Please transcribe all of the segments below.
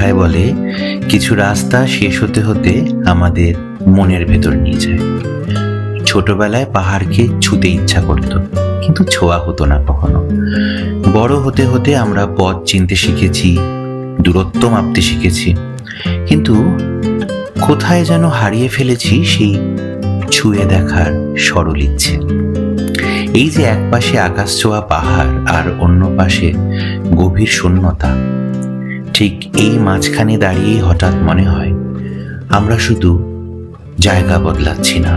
কথায় বলে, কিছু রাস্তা শেষ হতে হতে আমাদের মনের ভেতর নিয়ে যায়। ছোটবেলায় পাহাড়কে ছুতে ইচ্ছা করত, কিন্তু ছোঁয়া হতো না কখনো। বড় হতে হতে আমরা পথ চিনতে শিখেছি, দূরত্ব মাপতে শিখেছি, কিন্তু কোথায় যেন হারিয়ে ফেলেছি সেই ছুঁয়ে দেখার সরল ইচ্ছে। এই যে এক পাশে আকাশ ছোঁয়া পাহাড় আর অন্য পাশে গভীর শূন্যতা, ঠিক এই মাঝখানে দাঁড়িয়েই হঠাৎ মনে হয় আমরা শুধু জায়গা বদলাচ্ছি না,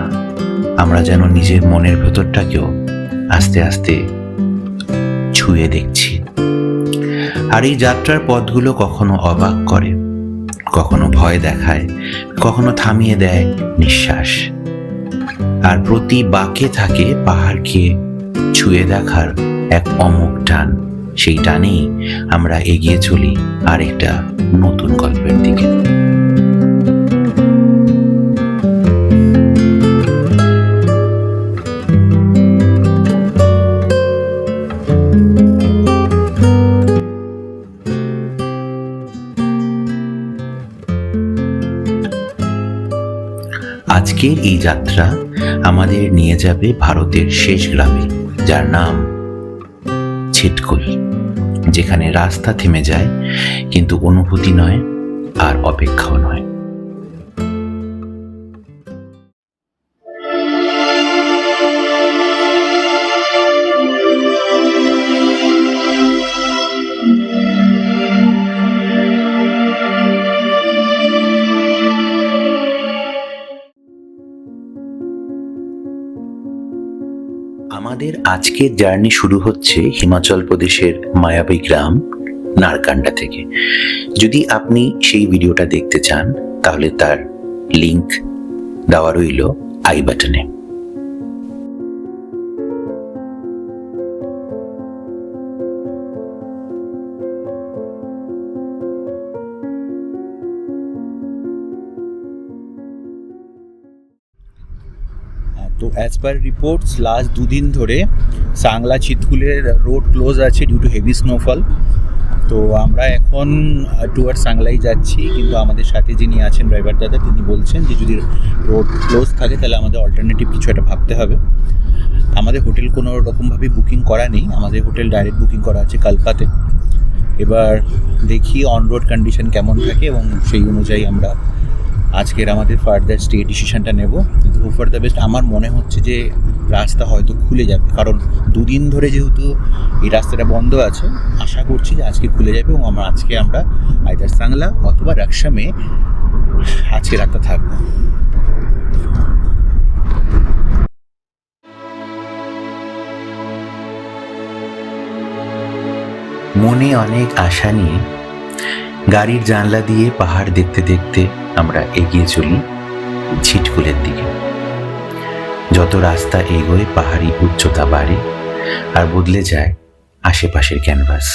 আমরা যেন নিজের মনের ভেতরটাকেও আস্তে আস্তে ছুঁয়ে দেখছি। আর এই যাত্রার পথগুলো কখনো অবাক করে, কখনো ভয় দেখায়, কখনো থামিয়ে দেয় নিঃশ্বাস। আর প্রতি বাঁকে থাকে পাহাড়কে ছুঁয়ে দেখার এক অমোঘ টান। সেই টানেই আমরা এগিয়ে চলি আরেকটা নতুন গল্পের দিকে। আজকের এই যাত্রা আমাদের নিয়ে যাবে ভারতের শেষ গ্রামে, যার নাম ছিটকুল, যেখানে রাস্তা থেমে যায়, কিন্তু অনুভূতি নয় আর অপেক্ষাও নয়। আমাদের আজকের জার্নি শুরু হচ্ছে হিমাচল প্রদেশের মায়াবী গ্রাম নারকান্ডা থেকে। যদি আপনি সেই ভিডিওটা দেখতে চান তাহলে তার লিংক দেওয়া রইল আই বাটনে। তো অ্যাজ পার রিপোর্টস লাস্ট দুদিন ধরে সাংলা ছিটকুলের রোড ক্লোজ আছে ডিউ টু হেভি স্নোফল। তো আমরা এখন টুয়ার্ড সাংলাই যাচ্ছি, কিন্তু আমাদের সাথে যিনি আছেন ড্রাইভার দাদা, তিনি বলছেন যে যদি রোড ক্লোজ থাকে তাহলে আমাদের অল্টারনেটিভ কিছু একটা ভাবতে হবে। আমাদের হোটেল কোনো রকমভাবে বুকিং করা নেই, আমাদের হোটেল ডাইরেক্ট বুকিং করা আছে কালপাতে। এবার দেখি অন রোড কন্ডিশন কেমন থাকে এবং সেই অনুযায়ী আমরা আজকের আমাদের ফার্দার স্টে ডিসিশনটা নেব। কিন্তু হোপ ফর দ্য বেস্ট। আমার মনে হচ্ছে যে রাস্তা হয়তো খুলে যাবে, কারণ দুদিন ধরে যেহেতু এই রাস্তাটা বন্ধ আছে, আশা করছি যে আজকে খুলে যাবে এবং আজকে আমরা আইদার সাংলা অথবা রাকসামে আজকে রাতটা থাকবো। মনে অনেক আশা নিয়ে গাড়ির জানলা দিয়ে পাহাড় দেখতে দেখতে আমরা এগিয়ে চলি ছিটকুলের দিকে। যত রাস্তা এগোয় পাহাড়ি উচ্চতা বাড়ে আর বদলে যায় আশেপাশের ক্যানভাস।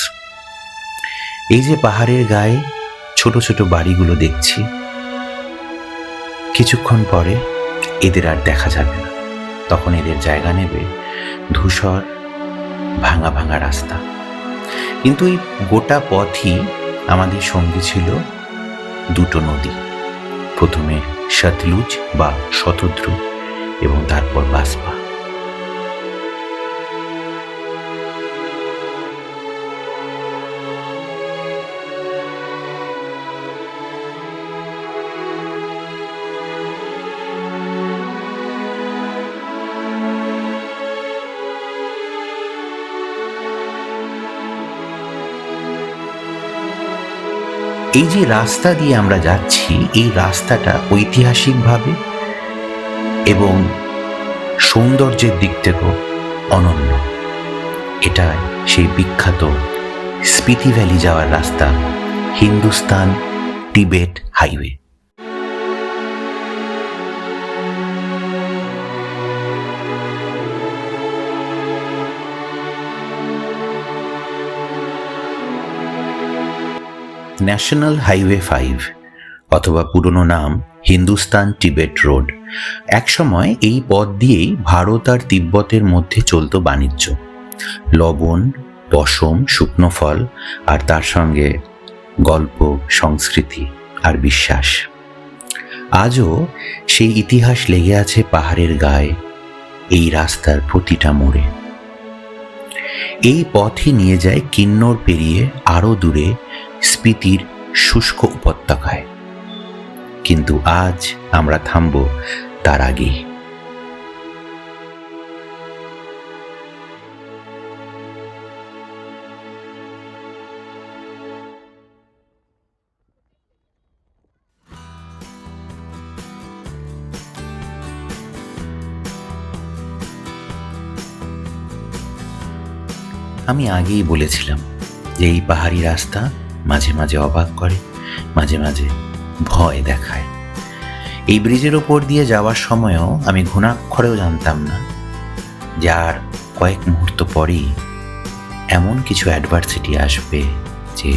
এই যে পাহাড়ের গায়ে ছোট ছোট বাড়িগুলো দেখছি, কিছুক্ষণ পরে এদের আর দেখা যাবে না। তখন এদের জায়গা নেবে ধূসর ভাঙা ভাঙা রাস্তা। কিন্তু এই গোটা পথই আমাদের সঙ্গী ছিল দুটো নদী, প্রথমে সতলুজ বা শতদ্রু এবং তারপর বাসপা। এই যে রাস্তা দিয়ে আমরা যাচ্ছি, এই রাস্তাটা ঐতিহাসিকভাবে এবং সৌন্দর্যের দিক থেকেও অনন্য। এটা সেই বিখ্যাত স্পিতি ভ্যালি যাওয়ার রাস্তা, Hindustan Tibet highway. National highway 5 অথবা পুরনো নাম হিন্দুস্তান টিবেট রোড। একসময় এই পথ দিয়েই ভারত আর তিব্বতের মধ্যে চলত বাণিজ্য। লবণ, পশম, শুকনো ফল আর তার সঙ্গে গল্প, সংস্কৃতি আর বিশ্বাস। আজও সেই ইতিহাস লেগে আছে পাহাড়ের গায়ে, এই রাস্তার প্রতিটা মোড়ে। এই পথই নিয়ে যায় কিন্নর পেরিয়ে আরো দূরে স্পিতির শুষ্ক উপত্যকায়। কিন্তু আজ আমরা থামব তার আগেই। আমি আগেই বলেছিলাম যে এই পাহাড়ি রাস্তা মাঝে মাঝে অবাক করে, মাঝে মাঝে ভয় দেখায়। এই ব্রিজের ওপর দিয়ে যাওয়ার সময়ও আমি ঘুণাক্ষরেও জানতাম না যে আর কয়েক মুহূর্ত পরেই এমন কিছু অ্যাডভার্সিটি আসবে যে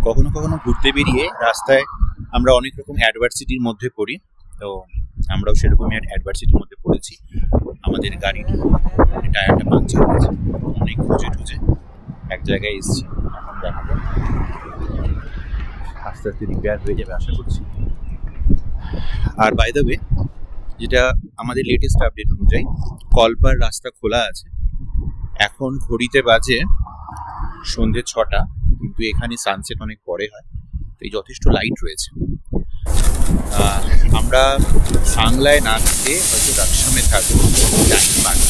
কখনো কখনো ঘুরতে বেরিয়ে রাস্তায় আমরা অনেক রকম অ্যাডভার্সিটির মধ্যে পড়ি। তো আমরাও সেরকমই অ্যাডভার্সিটির মধ্যে পড়েছি। আমাদের গাড়ির টায়ারটা পাংচার হয়েছে, অনেক খুঁজে টুজে এক জায়গায় এসেছি। এখন দেখাবো, আস্তে আস্তে রিপেয়ার হয়ে যাবে আশা করছি। আর বাই দ্য ওয়ে, যেটা আমাদের লেটেস্ট আপডেট অনুযায়ী কলপার রাস্তা খোলা আছে। এখন ঘড়িতে বাজে সন্ধ্যে 6টা, কিন্তু এখানে সানসেট অনেক পরে হয়, তাই যথেষ্ট লাইট রয়েছে। আমরা সাংলায় না থেকে হয়তো রাকসামে থাকবো, জানি পারি।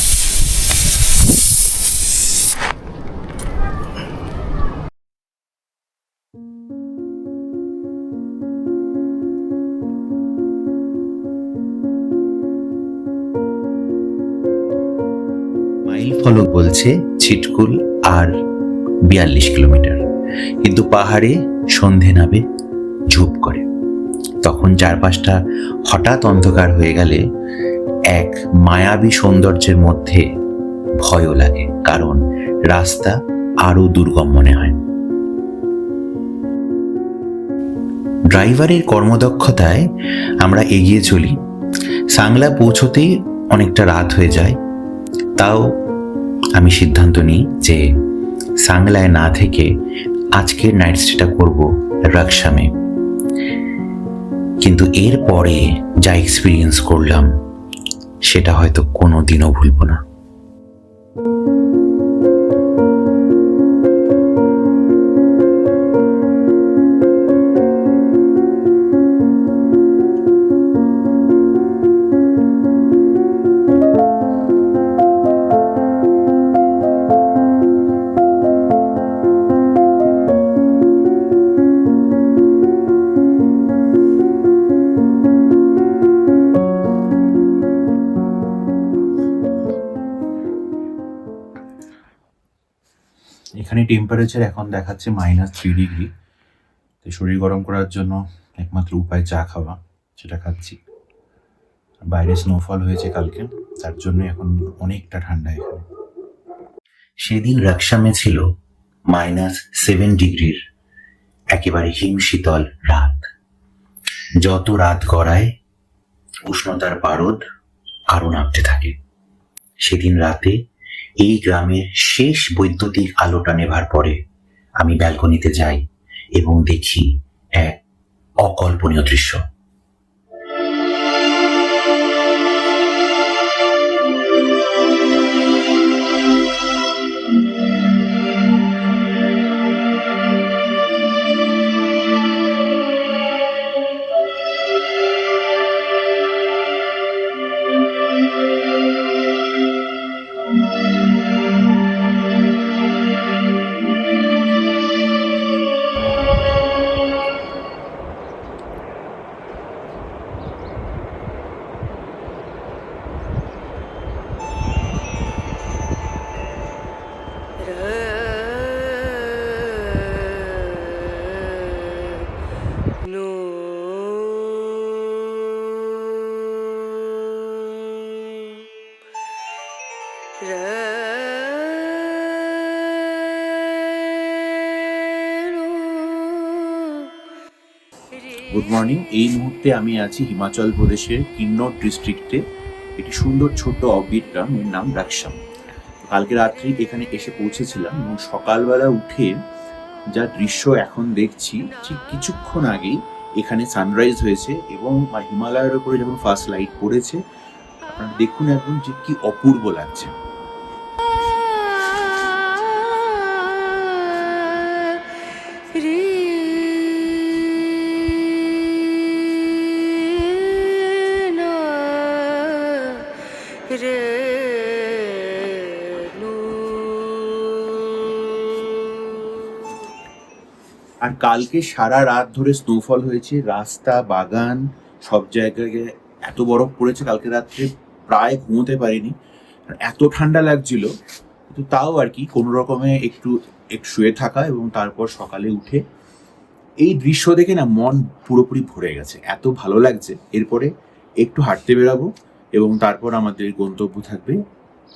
মাইল ফলক বলছে ছিটকুল আর 42 কিলোমিটার, কিন্তু পাহাড়ে সন্ধে নামে ঝুপ করে। তখন চারপাশটা হঠাৎ অন্ধকার হয়ে গেলে এক মায়াবী সৌন্দর্যের মধ্যে ভয়ও লাগে, কারণ রাস্তা আরো দুর্গম মনে হয়। ড্রাইভারের কর্মদক্ষতায় আমরা এগিয়ে চলি। সাংলা পৌঁছতেই অনেকটা রাত হয়ে যায়। তাও আমি সিদ্ধান্ত নিই যে সাংলায় না থেকে আজকের নাইট স্টেটা করব রাকসামে। কিন্তু এর পরে যা এক্সপিরিয়েন্স করলাম সেটা হয়তো কোনো দিনও ভুলবো না। এখানে টেম্পারেচার এখন দেখাচ্ছে -3 ডিগ্রি। তো শরীর গরম করার জন্য একমাত্র উপায় চা খাওয়া, সেটা খাচ্ছি। বাইরে স্নোফল হয়েছে কালকে, তার জন্য এখন অনেকটা ঠান্ডা এখানে। সেদিন রাকসামে ছিল -7 ডিগ্রির একেবারে হিমশীতল রাত। যত রাত গড়ায় উষ্ণতার পারদ আরো নামতে থাকে। সেদিন রাতে এই গ্রামের শেষ বৈদ্যুতিক আলোটা নেভার পরে আমি ব্যালকনিতে যাই এবং দেখি এক অকল্পনীয় দৃশ্য। Good morning. এই মুহূর্তে আমি আছি হিমাচল প্রদেশের কিন্নর ডিস্ট্রিক্টে এটি সুন্দর ছোট্ট অফবিট গ্রাম, এর নাম রাকসাম। কালকে রাত্রি এখানে এসে পৌঁছেছিলাম এবং সকালবেলা উঠে যা দৃশ্য এখন দেখছি, ঠিক কিছুক্ষণ আগেই এখানে সানরাইজ হয়েছে এবং হিমালয়ের উপরে যখন ফার্স্ট লাইট পড়েছে, আপনারা দেখুন একদম যে কি অপূর্ব লাগছে। আর কালকে সারা রাত ধরে স্নোফল হয়েছে, রাস্তা বাগান সব জায়গায় এত বরফ পড়েছে, কালকে রাত্রে প্রায় ঘুমোতে পারিনি, এত ঠান্ডা লাগছিল। কিন্তু তাও আর কি কোনো রকমে একটু শুয়ে থাকা এবং তারপর সকালে উঠে এই দৃশ্য দেখে না মন পুরোপুরি ভরে গেছে, এত ভালো লাগছে। এরপরে একটু হাঁটতে বেরাবো এবং তারপর আমাদের গন্তব্য থাকবে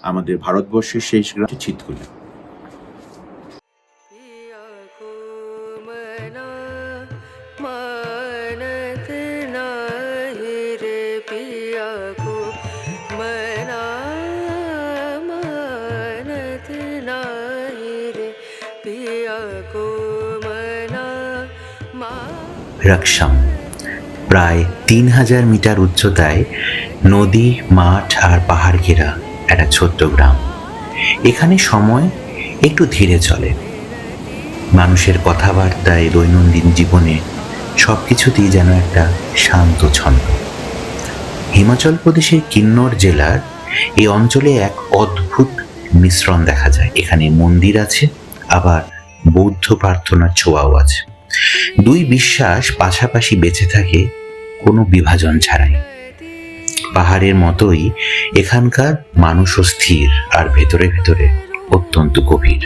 আমাদের ভারতবর্ষের শেষ গ্রাম ছিতকুলি। রাকসাম প্রায় 3000 মিটার উচ্চতায় নদী, মাঠ আর পাহাড় ঘেরা একটা ছোট্ট গ্রাম। এখানে সময় একটু ধীরে চলে, মানুষের কথাবার্তায়, দৈনন্দিন জীবনে সবকিছুতেই যেন একটা শান্ত ছন্দ। হিমাচল প্রদেশের কিন্নর জেলার এই অঞ্চলে এক অদ্ভুত মিশ্রণ দেখা যায়। এখানে মন্দির আছে, আবার বৌদ্ধ প্রার্থনার ছোঁয়াও আছে। দুই বিশ্বাস পাশাপাশি বেঁচে থাকে কোনো বিভাজন ছাড়াই। পাহাড়ের মতোই এখানকার মানুষও স্থির আর ভেতরে ভেতরে অত্যন্ত গভীর।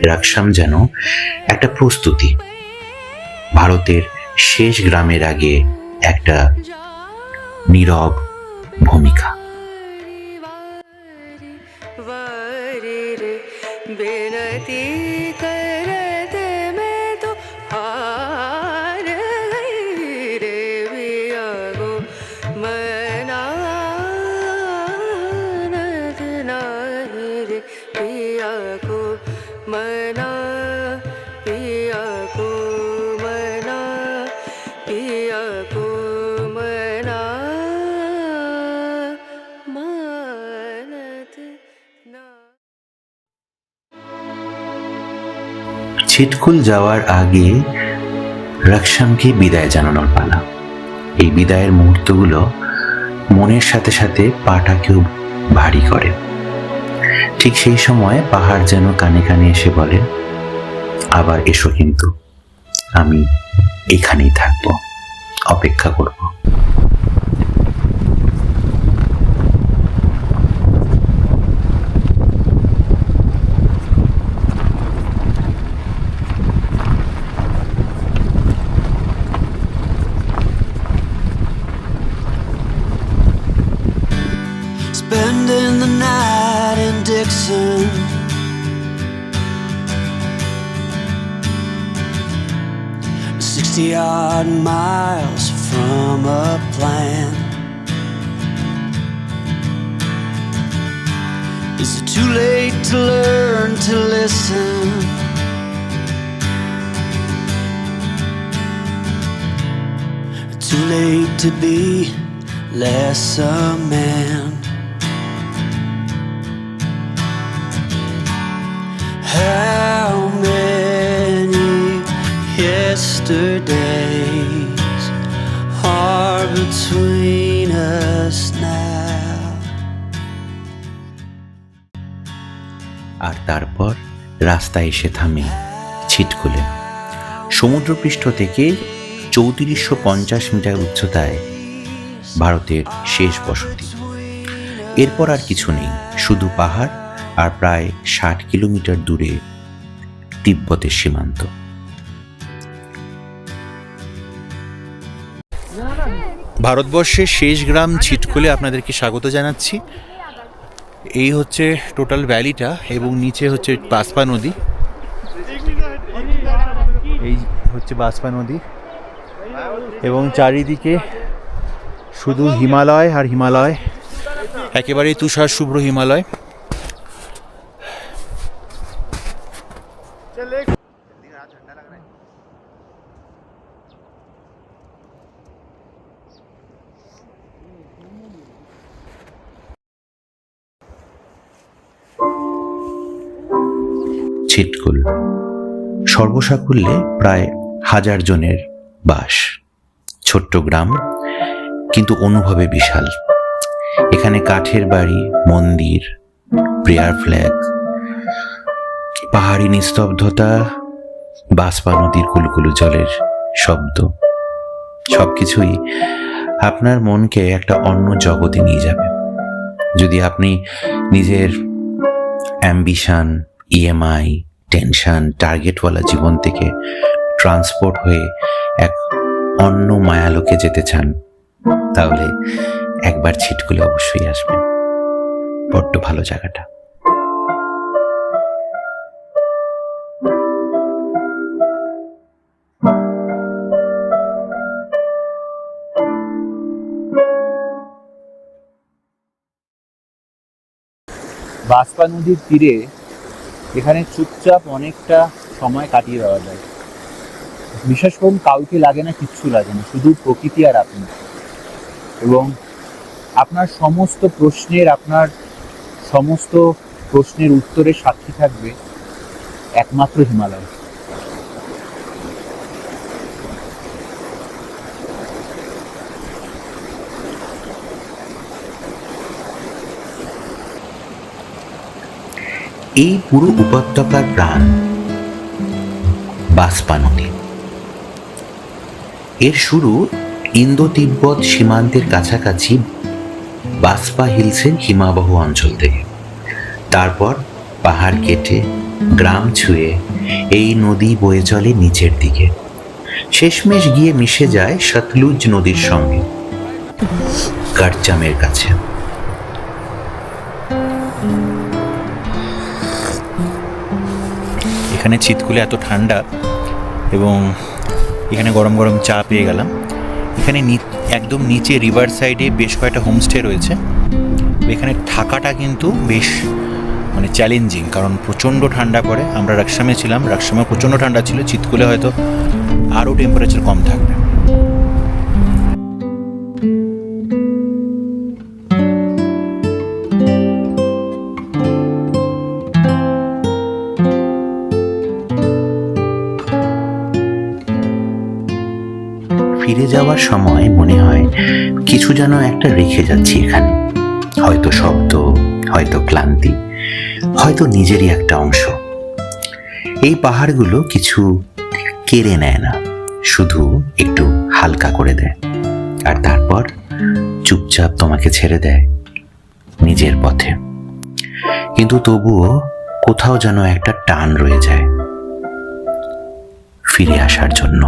রাকসাম যেন একটা প্রস্তুতি, ভারতের শেষ গ্রামের আগে একটা নীরব ভূমিকা। ছিটকুল যাওয়ার আগে রাকসামকে বিদায় জানানোর পালা। এই বিদায়ের মুহূর্তগুলো মনের সাথে সাথে পাটাকেও ভারী করে। ঠিক সেই সময় পাহাড় যেন কানে কানে এসে বলে, আবার এসো, কিন্তু আমি এখানেই থাকবো, অপেক্ষা করব। Spending the night in Dixon, 60-odd miles from a plan. Is it too late to learn to listen? Too late to be less a man? How many yesterdays are between us now? আর তারপর রাস্তা এসে থামে ছিটকুলে। সমুদ্রপৃষ্ঠ থেকে 3450 metre উচ্চতায় ভারতের শেষ বসতি। এরপর আর কিছু নেই, শুধু পাহাড় আর প্রায় 60 কিলোমিটার দূরে তিব্বতের সীমান্ত। ভারতবর্ষের শেষ গ্রাম ছিটকুলে আপনাদেরকে স্বাগত জানাচ্ছি। এই হচ্ছে টোটাল ভ্যালিটা এবং নিচে হচ্ছে বাসপা নদী। এই হচ্ছে বাসপা নদী এবং চারিদিকে শুধু হিমালয় আর হিমালয়, একেবারেই তুষার শুভ্র হিমালয়। ছিটকুল সর্বসাকুল্যে প্রায় 1000 জনের বাস। ছোট্ট গ্রাম, কিন্তু অনুভবে বিশাল। এখানে কাঠের বাড়ি, মন্দির, প্রেয়ার ফ্ল্যাগ, পাহাড়ি নিস্তব্ধতা, বাসপা নদীর কুলকুলু জলের শব্দ, সবকিছুই আপনার মনকে একটা অন্য জগতে নিয়ে যাবে। যদি আপনি নিজের অ্যাম্বিশন, ইএমআই, টেনশন, টার্গেটওয়ালা জীবন থেকে ট্রান্সপোর্ট হয়ে এক অন্য মায়ালোকে যেতে চান, তাহলে একবার ছিটকুলে অবশ্যই আসবেন। বড্ড ভালো জায়গাটা। বাসপা নদীর তীরে এখানে চুপচাপ অনেকটা সময় কাটিয়ে দেওয়া যায়। বিশেষ করুন, কাউকে লাগে না, কিচ্ছু লাগে না, শুধু প্রকৃতি আর আপনি। এবং আপনার সমস্ত প্রশ্নের উত্তরে সাক্ষী থাকবে একমাত্র হিমালয়। এই পুরো উপত্যকার প্রাণ বাসপা নদী। এর শুরু ইন্দো তিব্বত সীমান্তের কাছাকাছি বাসপা হিলসের হিমাবহ অঞ্চল থেকে। তারপর পাহাড় কেটে গ্রাম ছুঁয়ে এই নদী বয়ে চলে নিচের দিকে, শেষমেশ গিয়ে মিশে যায় সতলুজ নদীর সঙ্গে কাটচামের কাছে। এখানে ছিটকুলে এত ঠান্ডা, এবং এখানে গরম গরম চা পেয়ে গেলাম। এখানে একদম নিচে রিভার সাইডে বেশ কয়েকটা হোমস্টে রয়েছে। এখানে থাকাটা কিন্তু বেশ চ্যালেঞ্জিং, কারণ প্রচণ্ড ঠান্ডা পড়ে। আমরা রাকসামে ছিলাম, রাকসামে প্রচণ্ড ঠান্ডা ছিল, ছিটকুলে হয়তো আরও টেম্পারেচার কম থাকবে। ফিরে যাওয়ার সময় মনে হয় কিছু যেন একটা রেখে যাচ্ছি এখানে। হয়তো শব্দ, হয়তো ক্লান্তি, হয়তো নিজেরই একটা অংশ। এই পাহাড়গুলো কিছু কেড়ে নেয় না, শুধু একটু হালকা করে দেয়, আর তারপর চুপচাপ তোমাকে ছেড়ে দেয় নিজের পথে। কিন্তু তবুও কোথাও যেন একটা টান রয়ে যায় ফিরে আসার জন্য।